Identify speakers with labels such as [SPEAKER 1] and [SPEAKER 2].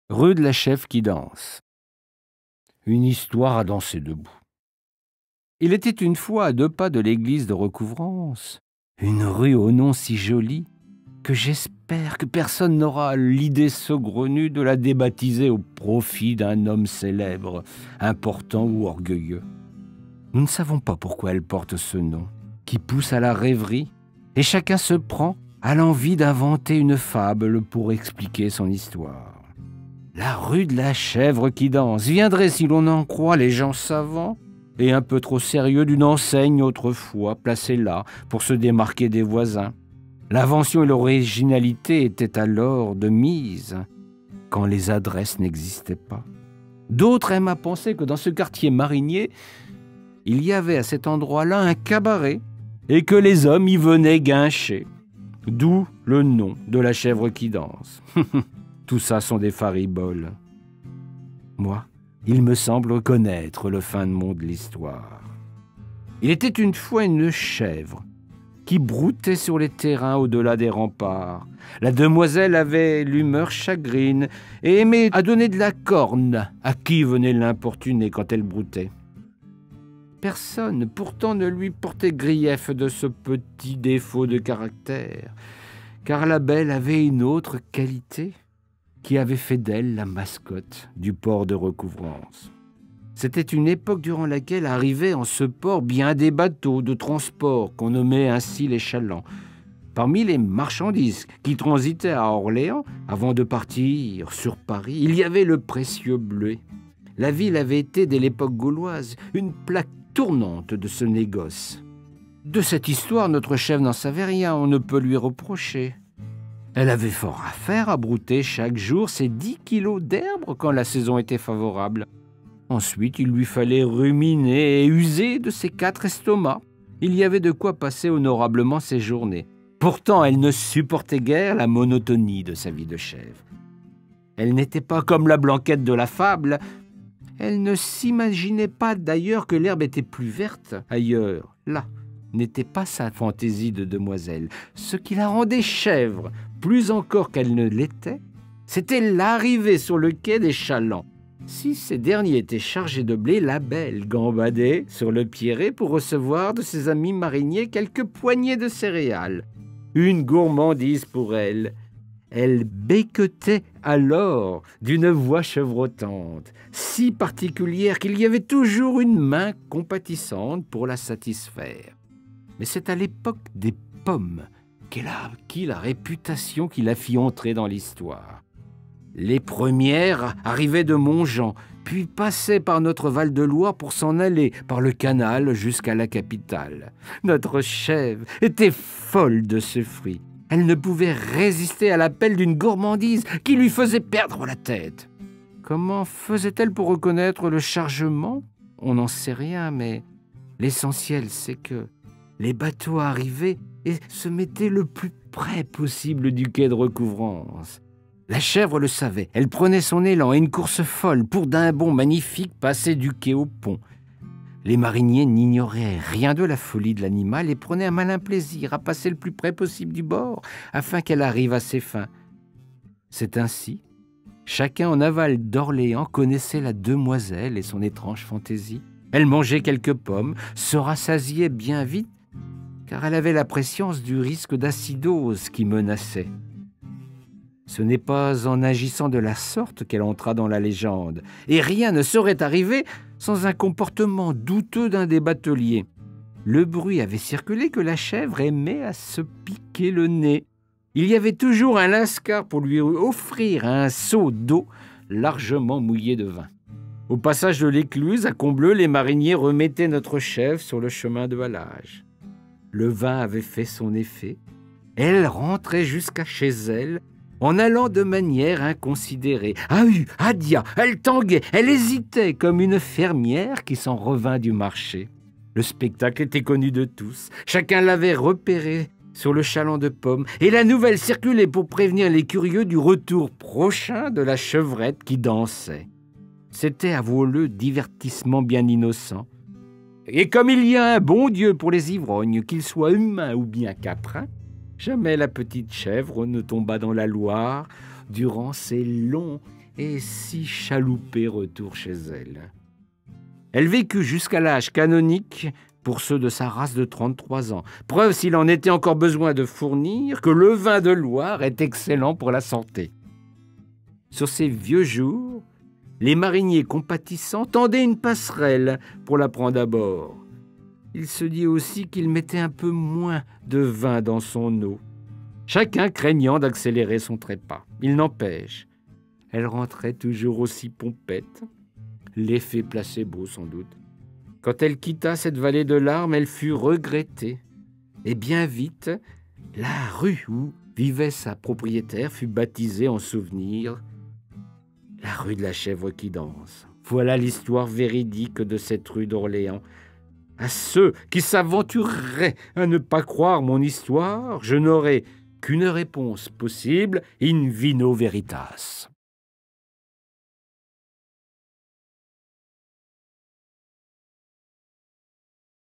[SPEAKER 1] Rue de la Chèvre qui danse. Une histoire à danser debout. Il était une fois à 2 pas de l'église de Recouvrance, une rue au nom si joli que j'espère que personne n'aura l'idée saugrenue de la débaptiser au profit d'un homme célèbre, important ou orgueilleux. Nous ne savons pas pourquoi elle porte ce nom, qui pousse à la rêverie, et chacun se prend à l'envie d'inventer une fable pour expliquer son histoire. La rue de la Chèvre qui danse viendrait, si l'on en croit les gens savants, et un peu trop sérieux, d'une enseigne autrefois placée là pour se démarquer des voisins. L'invention et l'originalité étaient alors de mise, quand les adresses n'existaient pas. D'autres aiment à penser que dans ce quartier marinier, il y avait à cet endroit-là un cabaret, et que les hommes y venaient guincher. D'où le nom de la chèvre qui danse. Tout ça sont des fariboles. Moi, il me semble connaître le fin mot de l'histoire. Il était une fois une chèvre qui broutait sur les terrains au-delà des remparts. La demoiselle avait l'humeur chagrine et aimait à donner de la corne à qui venait l'importuner quand elle broutait. Personne pourtant ne lui portait grief de ce petit défaut de caractère, car la belle avait une autre qualité qui avait fait d'elle la mascotte du port de Recouvrance. C'était une époque durant laquelle arrivaient en ce port bien des bateaux de transport qu'on nommait ainsi les chalands. Parmi les marchandises qui transitaient à Orléans avant de partir sur Paris, il y avait le précieux bleuet. La ville avait été, dès l'époque gauloise, une plaque tournante de ce négoce. De cette histoire, notre chef n'en savait rien, on ne peut lui reprocher. Elle avait fort à faire à brouter chaque jour ses 10 kilos d'herbe quand la saison était favorable. Ensuite, il lui fallait ruminer et user de ses 4 estomacs. Il y avait de quoi passer honorablement ses journées. Pourtant, elle ne supportait guère la monotonie de sa vie de chèvre. Elle n'était pas comme la Blanquette de la fable. Elle ne s'imaginait pas d'ailleurs que l'herbe était plus verte ailleurs. Là n'était pas sa fantaisie de demoiselle. Ce qui la rendait chèvre, plus encore qu'elle ne l'était, c'était l'arrivée sur le quai des chalands. Si ces derniers étaient chargés de blé, la belle gambadait sur le pierret pour recevoir de ses amis mariniers quelques poignées de céréales. Une gourmandise pour elle. Elle becquetait alors d'une voix chevrotante, si particulière qu'il y avait toujours une main compatissante pour la satisfaire. Mais c'est à l'époque des pommes qu'elle a acquis la réputation qui la fit entrer dans l'histoire. Les premières arrivaient de Montjean, puis passaient par notre Val-de-Loire pour s'en aller par le canal jusqu'à la capitale. Notre chèvre était folle de ce fruit. Elle ne pouvait résister à l'appel d'une gourmandise qui lui faisait perdre la tête. Comment faisait-elle pour reconnaître le chargement ? On n'en sait rien, mais l'essentiel, c'est que les bateaux arrivaient et se mettaient le plus près possible du quai de Recouvrance. La chèvre le savait. Elle prenait son élan et une course folle pour d'un bond magnifique passer du quai au pont. Les mariniers n'ignoraient rien de la folie de l'animal et prenaient un malin plaisir à passer le plus près possible du bord afin qu'elle arrive à ses fins. C'est ainsi. Chacun en aval d'Orléans connaissait la demoiselle et son étrange fantaisie. Elle mangeait quelques pommes, se rassasiait bien vite, car elle avait la prescience du risque d'acidose qui menaçait. Ce n'est pas en agissant de la sorte qu'elle entra dans la légende, et rien ne saurait arriver sans un comportement douteux d'un des bateliers. Le bruit avait circulé que la chèvre aimait à se piquer le nez. Il y avait toujours un lascar pour lui offrir un seau d'eau largement mouillé de vin. Au passage de l'écluse, à Combleu, les mariniers remettaient notre chèvre sur le chemin de halage. Le vin avait fait son effet. Elle rentrait jusqu'à chez elle, en allant de manière inconsidérée. Adia, elle tanguait, elle hésitait comme une fermière qui s'en revint du marché. Le spectacle était connu de tous. Chacun l'avait repéré sur le chaland de pommes, et la nouvelle circulait pour prévenir les curieux du retour prochain de la chevrette qui dansait. C'était, avouons-le, divertissement bien innocent. Et comme il y a un bon Dieu pour les ivrognes, qu'ils soient humains ou bien caprins, jamais la petite chèvre ne tomba dans la Loire, durant ses longs et si chaloupés retours chez elle. Elle vécut jusqu'à l'âge canonique pour ceux de sa race de 33 ans. Preuve, s'il en était encore besoin de fournir, que le vin de Loire est excellent pour la santé. Sur ces vieux jours, les mariniers compatissants tendaient une passerelle pour la prendre à bord. Il se dit aussi qu'il mettait un peu moins de vin dans son eau, chacun craignant d'accélérer son trépas. Il n'empêche, elle rentrait toujours aussi pompette, l'effet placebo sans doute. Quand elle quitta cette vallée de larmes, elle fut regrettée. Et bien vite, la rue où vivait sa propriétaire fut baptisée en souvenir la rue de la chèvre qui danse. Voilà l'histoire véridique de cette rue d'Orléans. À ceux qui s'aventureraient à ne pas croire mon histoire, je n'aurai qu'une réponse possible, in vino veritas.